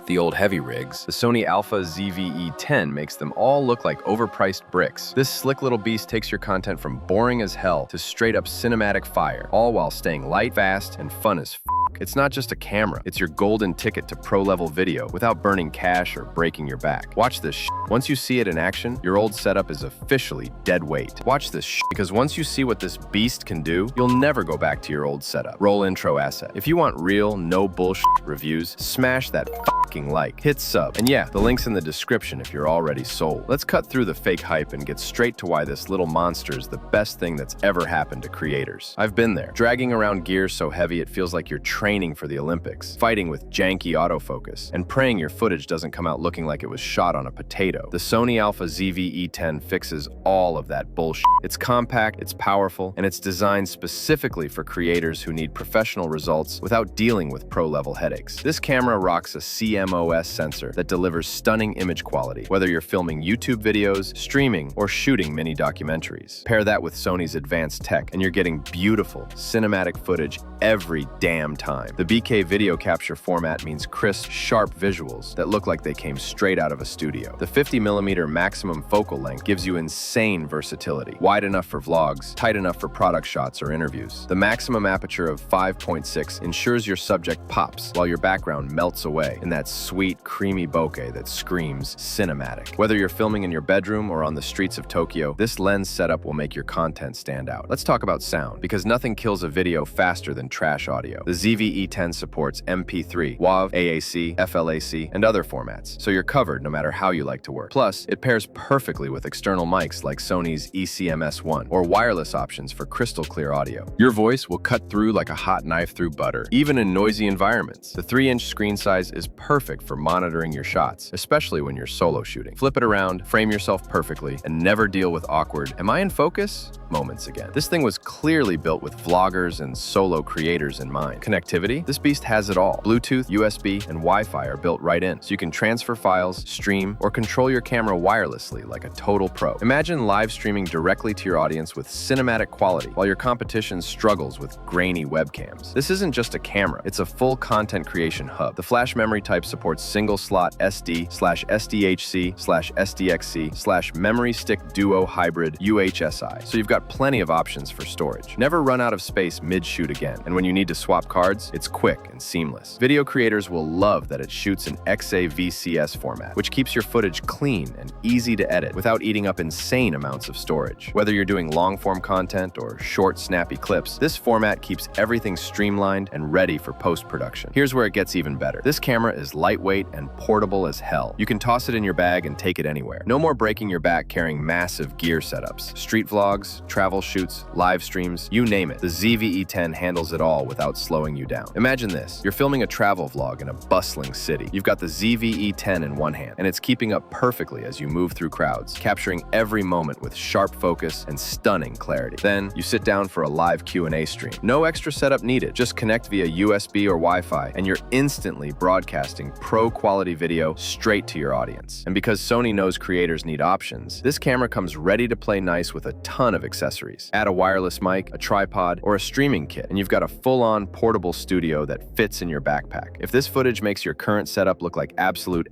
the old heavy rigs, the Sony Alpha ZV-E10 makes them all look like overpriced bricks. This slick little beast takes your content from boring as hell to straight up cinematic fire, all while staying light, fast, and fun as f***. It's not just a camera, it's your golden ticket to pro-level video without burning cash or breaking your back. Watch this shit. Once you see it in action, your old setup is officially dead weight. Watch this shit, because once you see what this beast can do, you'll never go back to your old setup. Roll intro asset. If you want real, no bullshit reviews, smash that fucking like, hit sub, and yeah, the link's in the description if you're already sold. Let's cut through the fake hype and get straight to why this little monster is the best thing that's ever happened to creators. I've been there, dragging around gear so heavy it feels like you're training for the Olympics, fighting with janky autofocus, and praying your footage doesn't come out looking like it was shot on a potato. The Sony Alpha ZV-E10 fixes all of that bullshit. It's compact, it's powerful, and it's designed specifically for creators who need professional results without dealing with pro-level headaches. This camera rocks a CMOS sensor that delivers stunning image quality, whether you're filming YouTube videos, streaming, or shooting mini documentaries. Pair that with Sony's advanced tech, and you're getting beautiful, cinematic footage every damn time. The bokeh video capture format means crisp, sharp visuals that look like they came straight out of a studio. The 50mm maximum focal length gives you insane versatility, wide enough for vlogs, tight enough for product shots or interviews. The maximum aperture of 5.6 ensures your subject pops while your background melts away in that sweet, creamy bokeh that screams cinematic. Whether you're filming in your bedroom or on the streets of Tokyo, this lens setup will make your content stand out. Let's talk about sound, because nothing kills a video faster than trash audio. The ZV-E10 supports MP3, WAV, AAC, FLAC, and other formats, so you're covered no matter how you like to work. Plus, it pairs perfectly with external mics like Sony's ECMS-1 or wireless options for crystal clear audio. Your voice will cut through like a hot knife through butter, even in noisy environments. The 3-inch screen size is perfect for monitoring your shots, especially when you're solo shooting. Flip it around, frame yourself perfectly, and never deal with awkward "am I in focus?" moments again. This thing was clearly built with vloggers and solo creators in mind. Connectivity? This beast has it all. Bluetooth, USB, and Wi-Fi are built right in, so you can transfer files, stream, or control your camera wirelessly like a total pro. Imagine live streaming directly to your audience with cinematic quality while your competition struggles with grainy webcams. This isn't just a camera, it's a full content creation hub. The flash memory type supports single-slot SD/SDHC/SDXC/memory stick duo hybrid UHSI, so you've got plenty of options for storage. Never run out of space mid-shoot again, and when you need to swap cards, it's quick and seamless. Video creators will love that it shoots in XAVCS format, which keeps your footage clean and easy to edit without eating up insane amounts of storage. Whether you're doing long-form content or short, snappy clips, this format keeps everything streamlined and ready for post-production. Here's where it gets even better. This camera is lightweight and portable as hell. You can toss it in your bag and take it anywhere. No more breaking your back carrying massive gear setups. Street vlogs, travel shoots, live streams, you name it. The ZV-E10 handles it all without slowing you down. Imagine this. You're filming a travel vlog in a bustling city. You've got the ZV-E10 in one hand, and it's keeping up perfectly as you move through crowds, capturing every moment with sharp focus and stunning clarity. Then, you sit down for a live Q&A stream. No extra setup needed. Just connect via USB or Wi-Fi, and you're instantly broadcasting pro-quality video straight to your audience. And because Sony knows creators need options, this camera comes ready to play nice with a ton of accessories. Add a wireless mic, a tripod, or a streaming kit, and you've got a full-on portable studio that fits in your backpack. If this footage makes your current setup look like absolute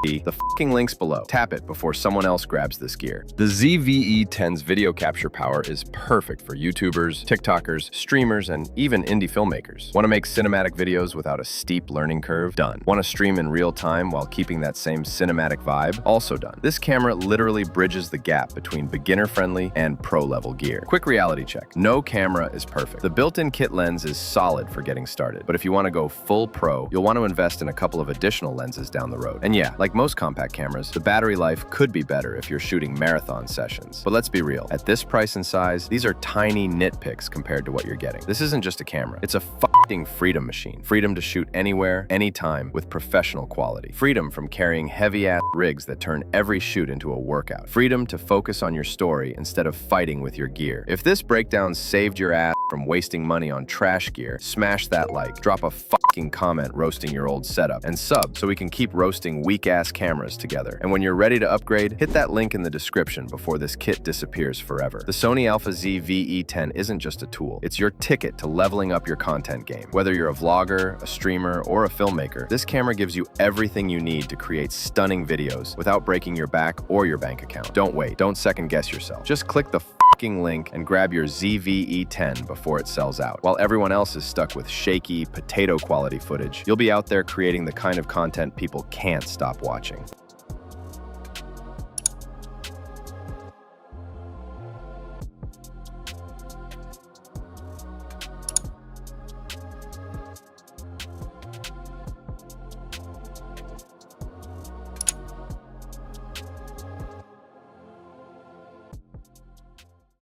the fucking link's below. Tap it before someone else grabs this gear. The ZV-E10's video capture power is perfect for YouTubers, TikTokers, streamers, and even indie filmmakers. Want to make cinematic videos without a steep learning curve? Done. Want to stream in real time while keeping that same cinematic vibe? Also done. This camera literally bridges the gap between beginner-friendly and pro-level gear. Quick reality check. No camera is perfect. The built-in kit lens is solid for getting started, but if you want to go full pro, you'll want to invest in a couple of additional lenses down the road. And yeah, like most compact cameras, the battery life could be better if you're shooting marathon sessions. But let's be real, at this price and size, these are tiny nitpicks compared to what you're getting. This isn't just a camera, it's a fucking freedom machine. Freedom to shoot anywhere, anytime, with professional quality. Freedom from carrying heavy-ass rigs that turn every shoot into a workout. Freedom to focus on your story instead of fighting with your gear. If this breakdown saved your ass from wasting money on trash gear, smash that like, drop a fucking comment roasting your old setup, and sub so we can keep roasting weak-ass kick-ass cameras together. And when you're ready to upgrade, hit that link in the description before this kit disappears forever. The Sony Alpha ZV-E10 isn't just a tool, it's your ticket to leveling up your content game. Whether you're a vlogger, a streamer, or a filmmaker, this camera gives you everything you need to create stunning videos without breaking your back or your bank account. Don't wait, don't second guess yourself. Just click the link and grab your ZV-E10 before it sells out. While everyone else is stuck with shaky, potato quality footage, you'll be out there creating the kind of content people can't stop watching.